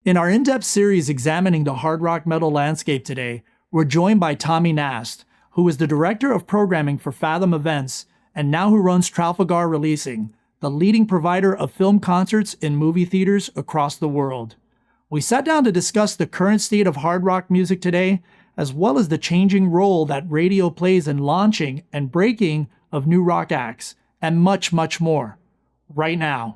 In our in-depth series examining the hard rock metal landscape today, we're joined by Tommy Nast, who is the Director of Programming for Fathom Events and now who runs Trafalgar Releasing, the leading provider of film concerts in movie theaters across the world. We sat down to discuss the current state of hard rock music today, as well as the changing role that radio plays in launching and breaking of new rock acts, and much, much more. Right now.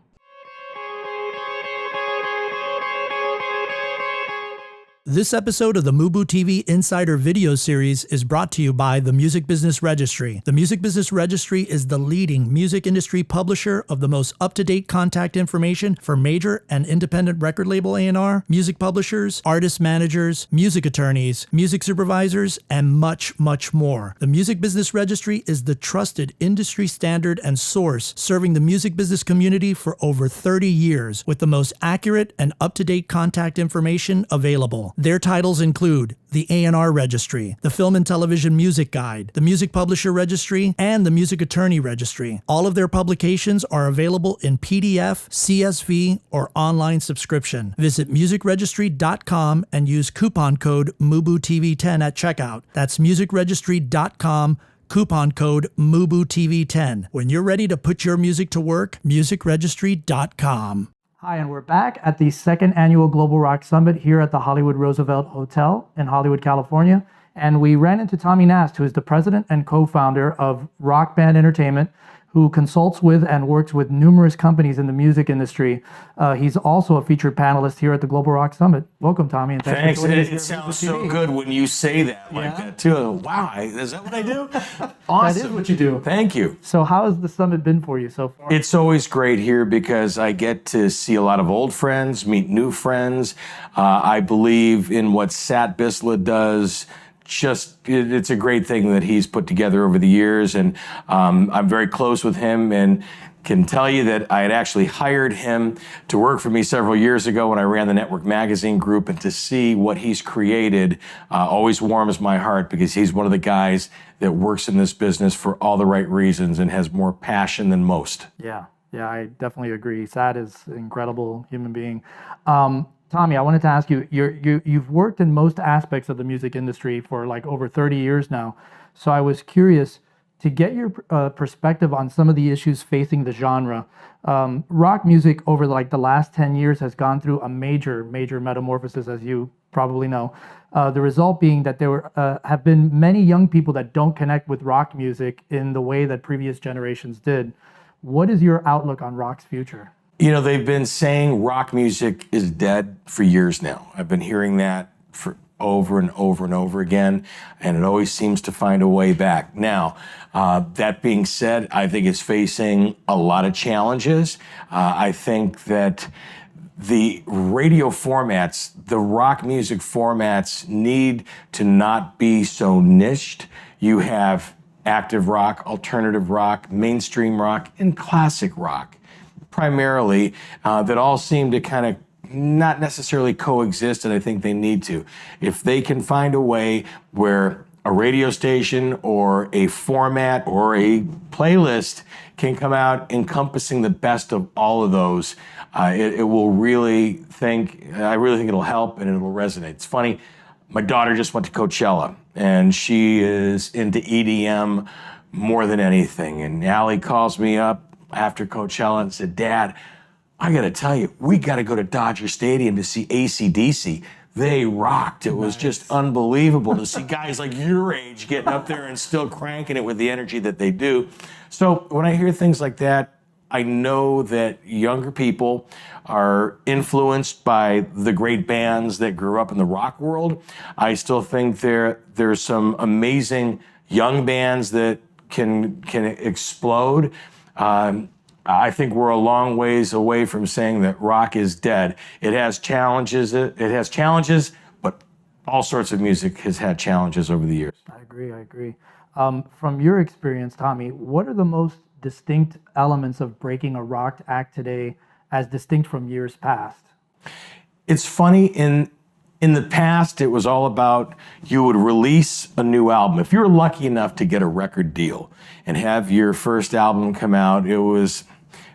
This episode of the MUBUTV Insider video series is brought to you by the Music Business Registry. The Music Business Registry is the leading music industry publisher of the most up-to-date contact information for major and independent record label A&R, music publishers, artist managers, music attorneys, music supervisors, and much, much more. The Music Business Registry is the trusted industry standard and source serving the music business community for over 30 years with the most accurate and up-to-date contact information available. Their titles include the A&R Registry, the Film and Television Music Guide, the Music Publisher Registry, and the Music Attorney Registry. All of their publications are available in PDF, CSV, or online subscription. Visit musicregistry.com and use coupon code MUBUTV10 at checkout. That's musicregistry.com, coupon code MUBUTV10. When you're ready to put your music to work, musicregistry.com. Hi, and we're back at the second annual Global Rock Summit here at the Hollywood Roosevelt Hotel in Hollywood, California. And we ran into Tommy Nast, who is the president and co-founder of Rock Band Entertainment, who consults with and works with numerous companies in the music industry. He's also a featured panelist here at the Global Rock Summit. Welcome, Tommy, and thanks for joining us. It sounds so good when you say that like that, too. Wow, is that what I do? Awesome. That is what you do. Thank you. So how has the summit been for you so far? It's always great here because I get to see a lot of old friends, meet new friends. I believe in what Sat Bisla does. It's a great thing that he's put together over the years, and I'm very close with him and can tell you that I had actually hired him to work for me several years ago when I ran the Network Magazine group, and to see what he's created always warms my heart because he's one of the guys that works in this business for all the right reasons and has more passion than most. Yeah, I definitely agree. Sat is an incredible human being. Tommy, I wanted to ask you, you've worked in most aspects of the music industry for like over 30 years now. So I was curious to get your perspective on some of the issues facing the genre. Rock music over like the last 10 years has gone through a major metamorphosis, as you probably know. The result being that there have been many young people that don't connect with rock music in the way that previous generations did. What is your outlook on rock's future? You know, they've been saying rock music is dead for years now. I've been hearing that for over and over and over again, and it always seems to find a way back. Now, that being said, I think it's facing a lot of challenges. I think that the radio formats, the rock music formats, need to not be so niched. You have active rock, alternative rock, mainstream rock, and classic rock, primarily, that all seem to kind of not necessarily coexist, and I think they need to. If they can find a way where a radio station or a format or a playlist can come out encompassing the best of all of those, it will really think, I really think it'll help and it'll resonate. It's funny, my daughter just went to Coachella, and she is into EDM more than anything, and Allie calls me up after Coachella and said, "Dad, I gotta tell you, we gotta go to Dodger Stadium to see AC/DC. They rocked. It was just unbelievable to see guys like your age getting up there and still cranking it with the energy that they do." So when I hear things like that, I know that younger people are influenced by the great bands that grew up in the rock world. I still think there's some amazing young bands that can explode. I think we're a long ways away from saying that rock is dead. It has challenges, but all sorts of music has had challenges over the years. I agree. From your experience, Tommy, what are the most distinct elements of breaking a rock act today as distinct from years past? It's funny, in the past, it was all about you would release a new album. If you were lucky enough to get a record deal and have your first album come out, it was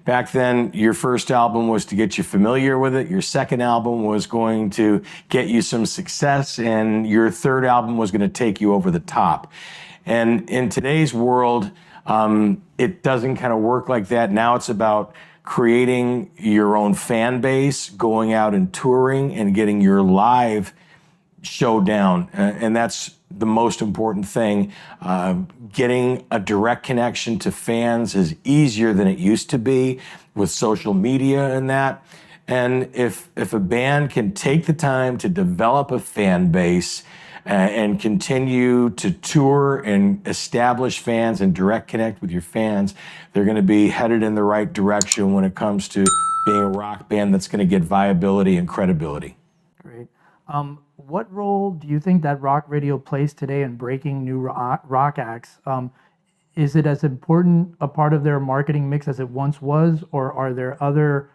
Back then, your first album was to get you familiar with it. Your second album was going to get you some success, and your third album was going to take you over the top. And in today's world, it doesn't kind of work like that. Now it's about creating your own fan base, going out and touring, and getting your live show down. And that's the most important thing. Getting a direct connection to fans is easier than it used to be with social media and that. And if a band can take the time to develop a fan base and continue to tour and establish fans and direct connect with your fans, they're going to be headed in the right direction when it comes to being a rock band that's going to get viability and credibility. Great. What role do you think that rock radio plays today in breaking new rock acts? Is it as important a part of their marketing mix as it once was, or are there other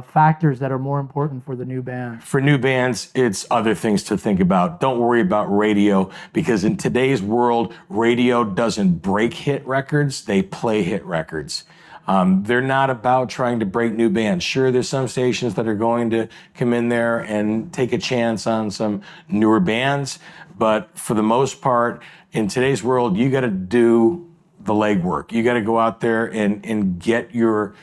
factors that are more important for the new band? For new bands, it's other things to think about. Don't worry about radio, because in today's world, radio doesn't break hit records, they play hit records. They're not about trying to break new bands. Sure, there's some stations that are going to come in there and take a chance on some newer bands, but for the most part, in today's world, you got to do the legwork. You got to go out there and get your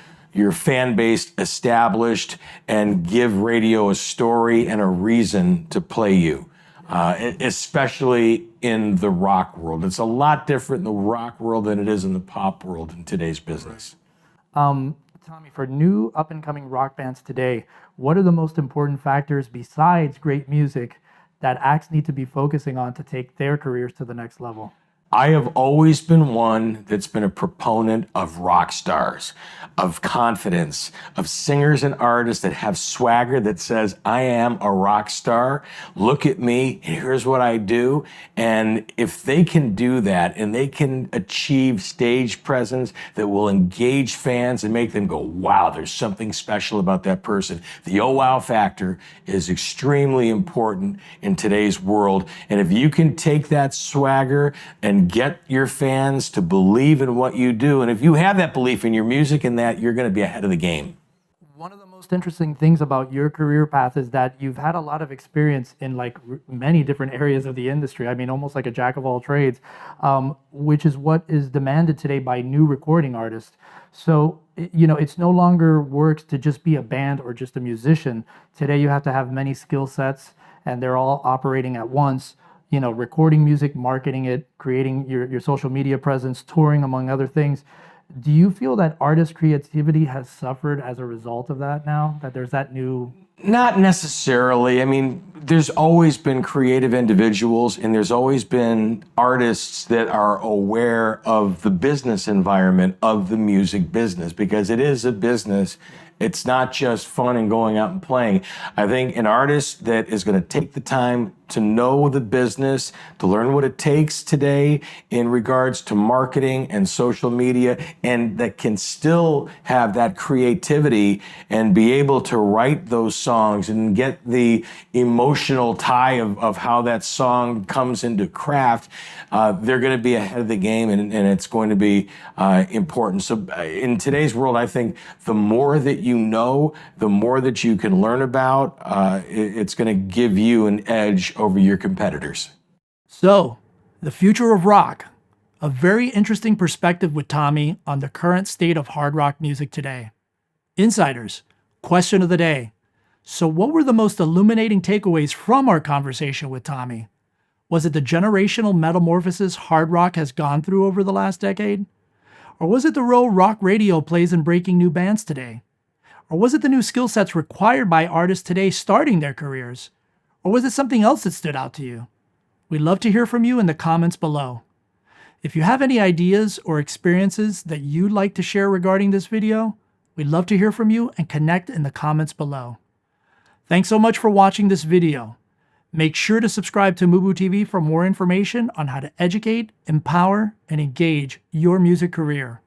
fan base established and give radio a story and a reason to play you, especially in the rock world. It's a lot different in the rock world than it is in the pop world in today's business. Tommy, for new up-and-coming rock bands today, what are the most important factors besides great music that acts need to be focusing on to take their careers to the next level? I have always been one that's been a proponent of rock stars, of confidence, of singers and artists that have swagger that says, I am a rock star. Look at me, and here's what I do. And if they can do that and they can achieve stage presence that will engage fans and make them go, wow, there's something special about that person. The oh wow factor is extremely important in today's world. And if you can take that swagger and get your fans to believe in what you do, and if you have that belief in your music and that, you're going to be ahead of the game. One of the most interesting things about your career path is that you've had a lot of experience in like many different areas of the industry. I mean, almost like a jack of all trades, which is what is demanded today by new recording artists. So, you know, it's no longer works to just be a band or just a musician. Today, you have to have many skill sets, and they're all operating at once. You know, recording music, marketing it, creating your social media presence, touring, among other things. Do you feel that artist creativity has suffered as a result of that now? That there's that new... Not necessarily. I mean, there's always been creative individuals, and there's always been artists that are aware of the business environment of the music business, because it is a business. It's not just fun and going out and playing. I think an artist that is going to take the time to know the business, to learn what it takes today in regards to marketing and social media, and that can still have that creativity and be able to write those songs and get the emotional tie of how that song comes into craft, they're going to be ahead of the game, and it's going to be important. So in today's world, I think the more that you know, the more that you can learn about, it's going to give you an edge over your competitors. So, the future of rock. A very interesting perspective with Tommy on the current state of hard rock music today. Insiders, question of the day. So what were the most illuminating takeaways from our conversation with Tommy? Was it the generational metamorphosis hard rock has gone through over the last decade? Or was it the role rock radio plays in breaking new bands today? Or was it the new skill sets required by artists today starting their careers? Or was it something else that stood out to you? We'd love to hear from you in the comments below. If you have any ideas or experiences that you'd like to share regarding this video, we'd love to hear from you and connect in the comments below. Thanks so much for watching this video. Make sure to subscribe to MUBUTV for more information on how to educate, empower, and engage your music career.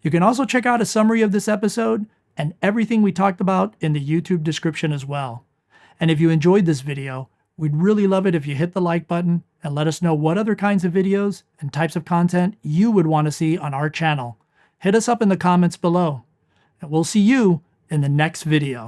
You can also check out a summary of this episode and everything we talked about in the YouTube description as well. And if you enjoyed this video, we'd really love it if you hit the like button and let us know what other kinds of videos and types of content you would want to see on our channel. Hit us up in the comments below. and we'll see you in the next video.